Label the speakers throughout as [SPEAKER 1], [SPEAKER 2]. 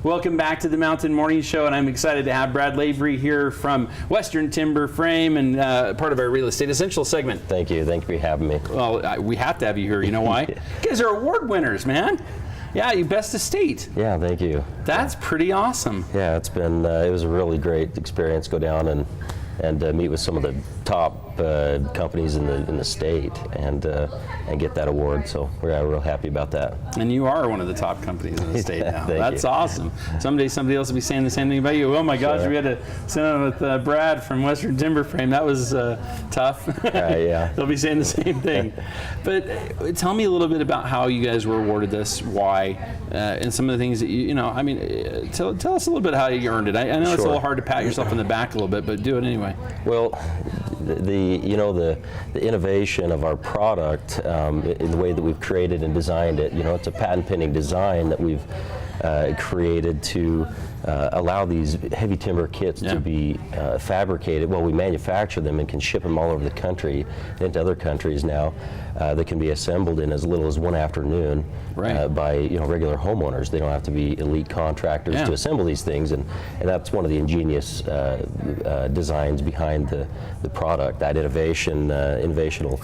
[SPEAKER 1] Welcome back to the Mountain Morning Show, and I'm excited to have Brad Lavery here from Western Timber Frame and part of our Real Estate Essentials segment.
[SPEAKER 2] Thank you. Thank you for having me.
[SPEAKER 1] Well, we have to have you here. You know why? You guys are award winners, man. Yeah, you best of state.
[SPEAKER 2] Yeah, thank you.
[SPEAKER 1] That's pretty awesome.
[SPEAKER 2] Yeah, it's been it was a really great experience. Go down and meet with some of the top companies in the state and get that award. So we're real happy about that.
[SPEAKER 1] And you are one of the top companies in the state now. That's
[SPEAKER 2] you.
[SPEAKER 1] Awesome. Someday somebody else will be saying the same thing about you. Oh my gosh,
[SPEAKER 2] Sure.
[SPEAKER 1] we had to sit down with Brad from Western Timber Frame. That was tough.
[SPEAKER 2] Yeah.
[SPEAKER 1] They'll be saying the same thing. But tell me a little bit about how you guys were awarded this, why, and some of the things that you know. I mean, tell us a little bit how you earned it. I know it's a little hard to pat yourself on the back a little bit, but do it anyway.
[SPEAKER 2] Well, the innovation of our product in the way that we've created and designed it, it's a patent pending design that we've created to allow these heavy timber kits to be fabricated. Well, we manufacture them and can ship them all over the country into other countries now. They can be assembled in as little as one afternoon by regular homeowners. They don't have to be elite contractors to assemble these things, and that's one of the ingenious designs behind the product. That innovational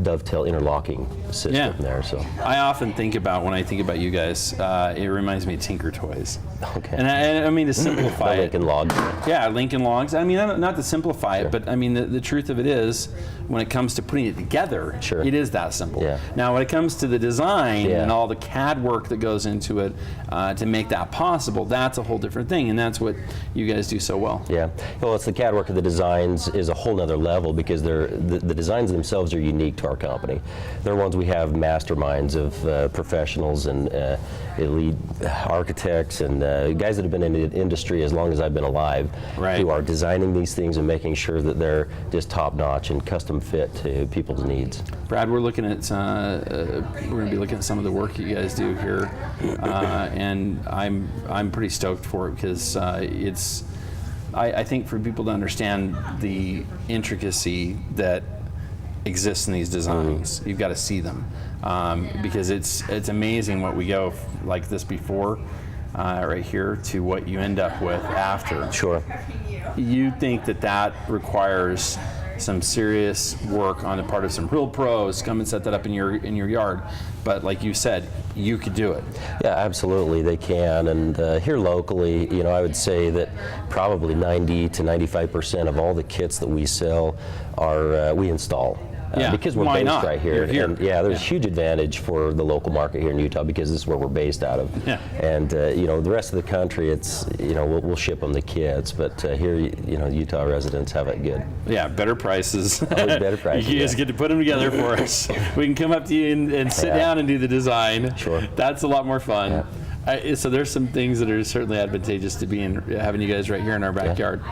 [SPEAKER 2] dovetail interlocking system there. So
[SPEAKER 1] I often think about, when I think about you guys, it reminds me of Tinker Toys.
[SPEAKER 2] Okay.
[SPEAKER 1] And I mean, to simplify it.
[SPEAKER 2] Lincoln Logs.
[SPEAKER 1] Yeah, Lincoln Logs. I mean, not to simplify it, but I mean, the truth of it is, when it comes to putting it together, it is that simple.
[SPEAKER 2] Yeah.
[SPEAKER 1] Now, when it comes to the design and all the CAD work that goes into it to make that possible, that's a whole different thing, and that's what you guys do so well.
[SPEAKER 2] Yeah. Well, it's the CAD work of the designs is a whole nother level, because the designs themselves are unique to our company. They're ones we have masterminds of professionals and elite architects and guys that have been in the industry as long as I've been alive, who are designing these things and making sure that they're just top notch and custom fit to people's needs.
[SPEAKER 1] Brad, we're looking at we're going to be looking at some of the work you guys do here, and I'm pretty stoked for it, because I think for people to understand the intricacy that exists in these designs, you've got to see them, because it's amazing what we go like this before, right here, to what you end up with after.
[SPEAKER 2] Sure.
[SPEAKER 1] You think that requires some serious work on the part of some real pros. Come and set that up in your yard, but like you said, you could do it.
[SPEAKER 2] Yeah, absolutely, they can. And here locally, I would say that probably 90 to 95% of all the kits that we sell are we install. Because we're based right here. And there's a huge advantage for the local market here in Utah, because this is where we're based out of. And the rest of the country, it's we'll ship them the kits, but here Utah residents have it good.
[SPEAKER 1] Yeah, better prices.
[SPEAKER 2] Always better prices.
[SPEAKER 1] You guys get to put them together for us. We can come up to you and sit down and do the design.
[SPEAKER 2] Sure.
[SPEAKER 1] That's a lot more fun. So there's some things that are certainly advantageous to having you guys right here in our backyard.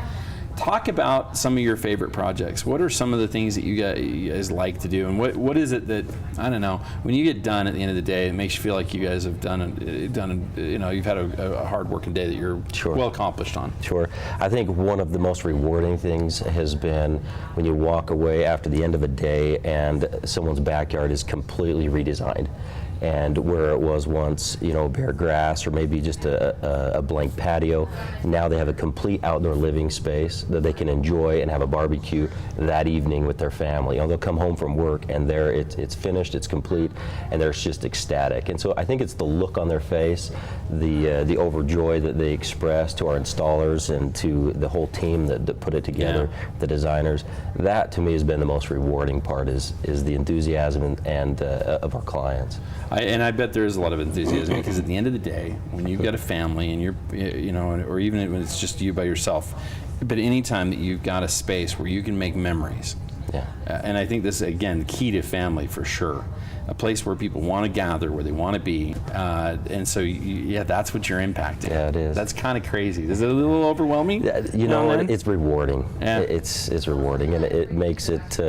[SPEAKER 1] Talk about some of your favorite projects. What are some of the things that you guys like to do, and what is it that, I don't know, when you get done at the end of the day, it makes you feel like you guys have done you've had a hard working day that you're well accomplished on? Sure.
[SPEAKER 2] I think one of the most rewarding things has been when you walk away after the end of a day and someone's backyard is completely redesigned. And where it was once, bare grass or maybe just a blank patio, now they have a complete outdoor living space that they can enjoy and have a barbecue that evening with their family. They'll come home from work and there it's finished, it's complete, and they're just ecstatic. And so I think it's the look on their face, the overjoy that they express to our installers and to the whole team that put it together, the designers. That to me has been the most rewarding part, is the enthusiasm and of our clients.
[SPEAKER 1] I bet there is a lot of enthusiasm, because at the end of the day, when you've got a family and you're, or even when it's just you by yourself, but anytime that you've got a space where you can make memories, and I think this is, again, key to family for sure. A place where people want to gather, where they want to be, and so that's what you're impacting.
[SPEAKER 2] Yeah, it is.
[SPEAKER 1] That's kind of crazy. Is it a little overwhelming?
[SPEAKER 2] It's rewarding. It's rewarding, and it makes it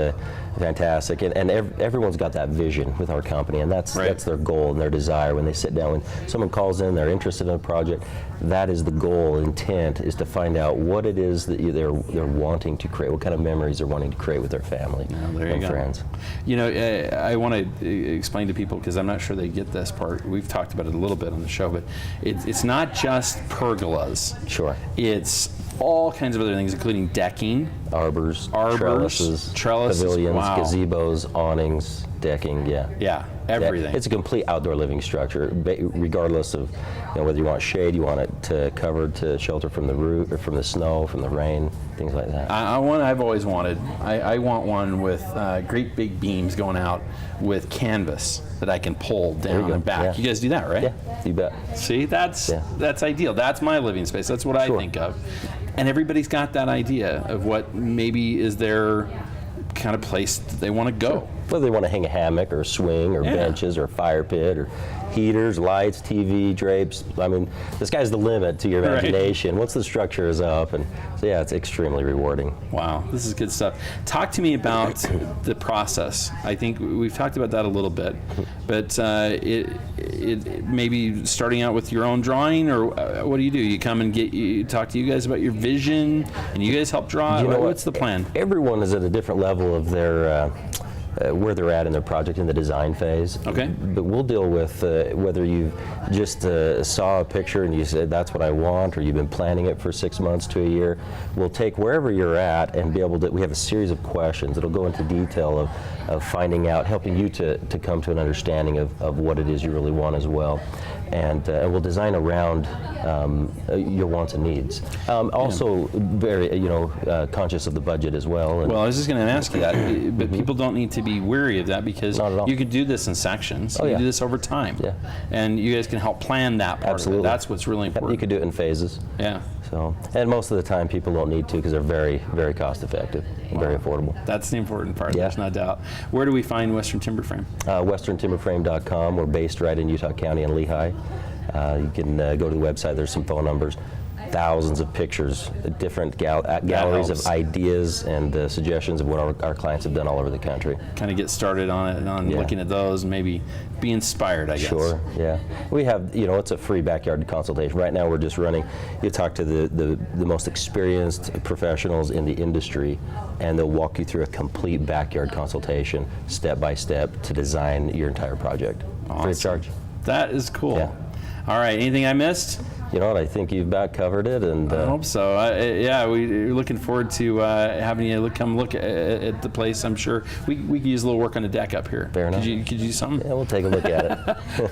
[SPEAKER 2] fantastic. And everyone's got that vision with our company, and that's their goal and their desire when they sit down. When someone calls in, they're interested in a project, that is the goal, intent, is to find out what it is that they're wanting to create, what kind of memories they're wanting to create with their family and friends.
[SPEAKER 1] You know, I want to explain to people, because I'm not sure they get this part. We've talked about it a little bit on the show, but it's not just pergolas.
[SPEAKER 2] Sure.
[SPEAKER 1] It's all kinds of other things, including decking,
[SPEAKER 2] arbors,
[SPEAKER 1] trellises,
[SPEAKER 2] pavilions,
[SPEAKER 1] wow.
[SPEAKER 2] gazebos, awnings, decking,
[SPEAKER 1] yeah, everything.
[SPEAKER 2] It's a complete outdoor living structure, regardless of whether you want shade, you want it covered to shelter from the roof, or from the snow, from the rain, things like that.
[SPEAKER 1] I've always wanted. I want one with great big beams going out with canvas that I can pull down and back.
[SPEAKER 2] Yeah.
[SPEAKER 1] You guys do that, right?
[SPEAKER 2] Yeah, you bet.
[SPEAKER 1] See, that's ideal. That's my living space. That's what I think of. And everybody's got that idea of what maybe is their kind of place that they want to go.
[SPEAKER 2] Sure. Whether they want to hang a hammock or swing or benches or fire pit or heaters, lights, TV, drapes. I mean, the sky's the limit to your imagination once the structure is up. And so, yeah, it's extremely rewarding.
[SPEAKER 1] Wow, this is good stuff. Talk to me about the process. I think we've talked about that a little bit, but it maybe starting out with your own drawing, or what do? You come and you talk to you guys about your vision, and you guys help draw. What's the plan?
[SPEAKER 2] Everyone is at a different level of their where they're at in their project in the design phase.
[SPEAKER 1] Okay.
[SPEAKER 2] But we'll deal with whether you just saw a picture and you said that's what I want, or you've been planning it for 6 months to a year. We'll take wherever you're at and be able to. We have a series of questions that'll go into detail of finding out, helping you to come to an understanding of what it is you really want as well. And we'll design around your wants and needs. Also, very conscious of the budget as well.
[SPEAKER 1] Well, I was just going to ask you that, but people don't need to be weary of that, because you can do this in sections. You can do this over time, and you guys can help plan that part of it. That's what's really important.
[SPEAKER 2] You could do it in phases.
[SPEAKER 1] Yeah.
[SPEAKER 2] So, and most of the time, people don't need to, because they're very, very cost effective and very affordable.
[SPEAKER 1] That's the important part. There's no doubt. Where do we find Western Timber Frame?
[SPEAKER 2] WesternTimberFrame.com. We're based right in Utah County in Lehigh. You can go to the website. There's some phone numbers, thousands of pictures, different galleries of ideas and suggestions of what our clients have done all over the country.
[SPEAKER 1] Kind of get started on it and on looking at those, and maybe be inspired, I guess.
[SPEAKER 2] Sure, yeah. We have, it's a free backyard consultation. Right now we're just running, you talk to the most experienced professionals in the industry, and they'll walk you through a complete backyard consultation, step by step, to design your entire project.
[SPEAKER 1] Awesome.
[SPEAKER 2] Free of charge.
[SPEAKER 1] That is cool.
[SPEAKER 2] Yeah.
[SPEAKER 1] All right, anything I missed?
[SPEAKER 2] You know what, I think you've about covered it. And
[SPEAKER 1] I hope so. We're looking forward to having you come look at the place. I'm sure we could use a little work on the deck up here.
[SPEAKER 2] Fair enough.
[SPEAKER 1] Could you do something?
[SPEAKER 2] Yeah, we'll take a look at it.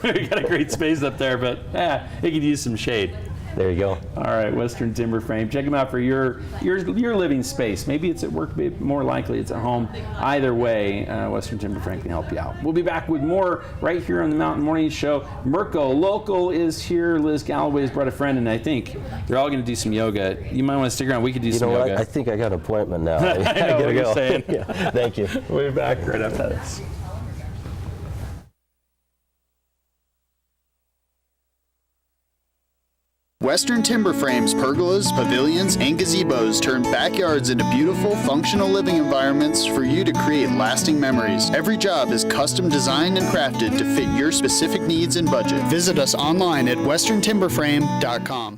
[SPEAKER 1] We got a great space up there, but it could use some shade.
[SPEAKER 2] There you go.
[SPEAKER 1] All right, Western Timber Frame. Check them out for your living space. Maybe it's at work, maybe more likely it's at home. Either way, Western Timber Frame can help you out. We'll be back with more right here on the Mountain Morning Show. Mirko Local is here. Liz Galloway's brought a friend, and I think they're all going to do some yoga. You might want to stick around. We could do some yoga.
[SPEAKER 2] I think I got an appointment now.
[SPEAKER 1] I know what you're saying.
[SPEAKER 2] Thank you.
[SPEAKER 1] We'll be back right after this.
[SPEAKER 3] Western Timber Frames pergolas, pavilions, and gazebos turn backyards into beautiful, functional living environments for you to create lasting memories. Every job is custom designed and crafted to fit your specific needs and budget. Visit us online at westerntimberframe.com.